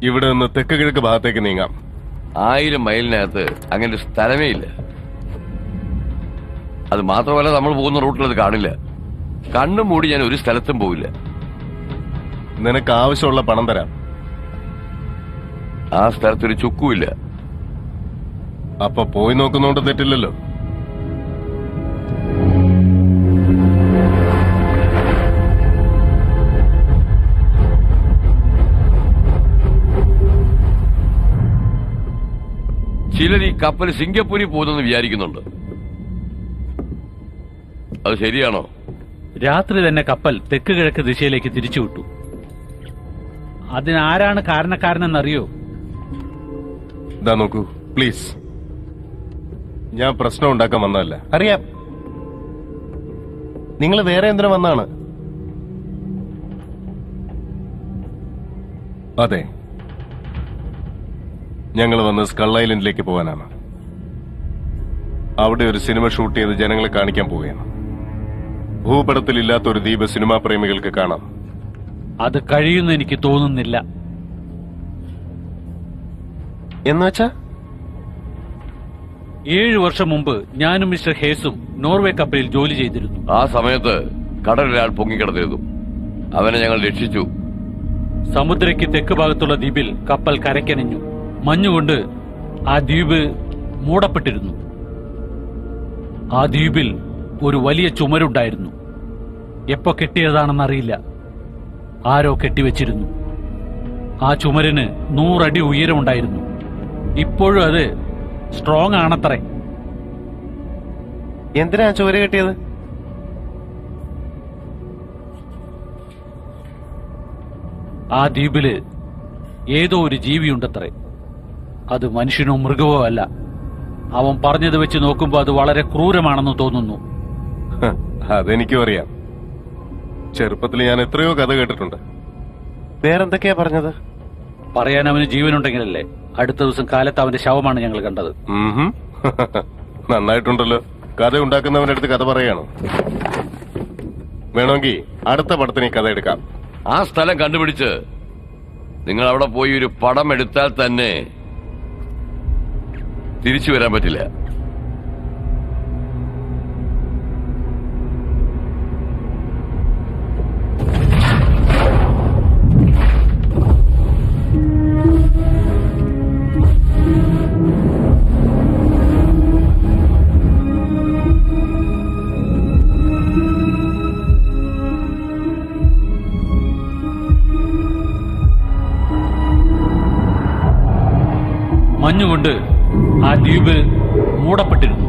ഇവിടെ നിന്ന് തെക്ക് കിഴക്ക് ഭാഗത്തേക്ക് നീങ്ങാം. 1000 മൈലിനകത്ത് അങ്ങനെ ഒരു സ്ഥലമേ ഇല്ല. അത് മാത്രമല്ല, നമ്മൾ പോകുന്ന റൂട്ടിൽ അത് കാണില്ല. കണ്ണും മൂടി ഞാൻ ഒരു സ്ഥലത്തും പോവില്ല. നിനക്ക് ആവശ്യമുള്ള പണം തരാം. ആ സ്ഥലത്തൊരു ചുക്കുമില്ല. അപ്പൊ പോയി നോക്കുന്നോണ്ട് തെറ്റില്ലല്ലോ. ചിലർ ഈ കപ്പൽ സിംഗപ്പൂരിൽ പോകുന്നെന്ന് വിചാരിക്കുന്നുണ്ട്. അത് ശരിയാണോ? രാത്രി തന്നെ കപ്പൽ തെക്ക് കിഴക്ക് ദിശയിലേക്ക് തിരിച്ചുവിട്ടു. അതിനാരാണ് കാരണക്കാരനെന്നറിയോ? ഇതാ നോക്കൂ പ്ലീസ്. ഞാൻ പ്രശ്നം ഉണ്ടാക്കാൻ വന്നതല്ല. അറിയാം നിങ്ങൾ വേറെ എന്തിനു വന്നാണ്. അതെ, ഞങ്ങൾ വന്ന് സ്കൾ ഐലൻഡിലേക്ക് പോകാനാണ്. അവിടെ ഒരു സിനിമ ഷൂട്ട് ചെയ്ത് ജനങ്ങളെ കാണിക്കാൻ പോവുകയാണ്. ഭൂപടത്തിൽ ഇല്ലാത്ത ഒരു ദ്വീപ് സിനിമാ പ്രേമികൾക്ക് കാണാം. അത് കഴിയുമെന്ന് എനിക്ക് തോന്നുന്നില്ല. എന്നുവെച്ചാ 7 വർഷം മുമ്പ് ഞാനും മിസ്റ്റർ ഹേസും നോർവേ കപ്പലിൽ ജോലി ചെയ്തിരുന്നു. ആ സമയത്ത് കടലൊരാൾ പൊങ്ങിക്കിടന്നിരുന്നു. അവനെ ഞങ്ങൾ രക്ഷിച്ചു. സമുദ്രയ്ക്ക് തെക്ക് ഭാഗത്തുള്ള ദ്വീപിൽ കപ്പൽ കരയ്ക്കനഞ്ഞു. മഞ്ഞുകൊണ്ട് ആ ദ്വീപ് മൂടപ്പെട്ടിരുന്നു. ആ ദ്വീപിൽ ഒരു വലിയ ചുമരുണ്ടായിരുന്നു. എപ്പോ കെട്ടിയതാണെന്നറിയില്ല. ആരോ കെട്ടിവെച്ചിരുന്നു. ആ ചുമരിന് 100 അടി ഉയരമുണ്ടായിരുന്നു. ഇപ്പോഴും അത് സ്ട്രോങ് ആണത്രേ. എന്തിനാ ചുവര് കെട്ടിയത്? ആ ദ്വീപില് ഏതോ ഒരു ജീവിയുണ്ടത്രേ. അത് മനുഷ്യനോ മൃഗവോ അല്ല. അവൻ പറഞ്ഞത് വെച്ച് നോക്കുമ്പോൾ അത് വളരെ ക്രൂരമാണെന്ന് തോന്നുന്നു. അതെനിക്കും അറിയാം. ചെറുപ്പത്തിൽ ഞാൻ എത്രയോ കഥ കേട്ടിട്ടുണ്ട്. വേറെന്തൊക്കെയാ പറഞ്ഞത്? പറയാൻ അവന് ജീവനുണ്ടെങ്കിലല്ലേ. അടുത്ത ദിവസം കാലത്ത് അവന്റെ ശവമാണ് ഞങ്ങൾ കണ്ടത്. നന്നായിട്ടുണ്ടല്ലോ. കഥ ഉണ്ടാക്കുന്നവന്റെ അടുത്ത് കഥ പറയാണ്. വേണമെങ്കിൽ അടുത്ത പടത്തിന് ഈ കഥ എടുക്കാം. ആ സ്ഥലം കണ്ടുപിടിച്ച് നിങ്ങൾ അവിടെ പോയി ഒരു പടം എടുത്താൽ തന്നെ തിരിച്ചു വരാൻ പറ്റില്ല. മഞ്ഞുകൊണ്ട് ആ ദ്വീപ് മൂടപ്പെട്ടിരുന്നു.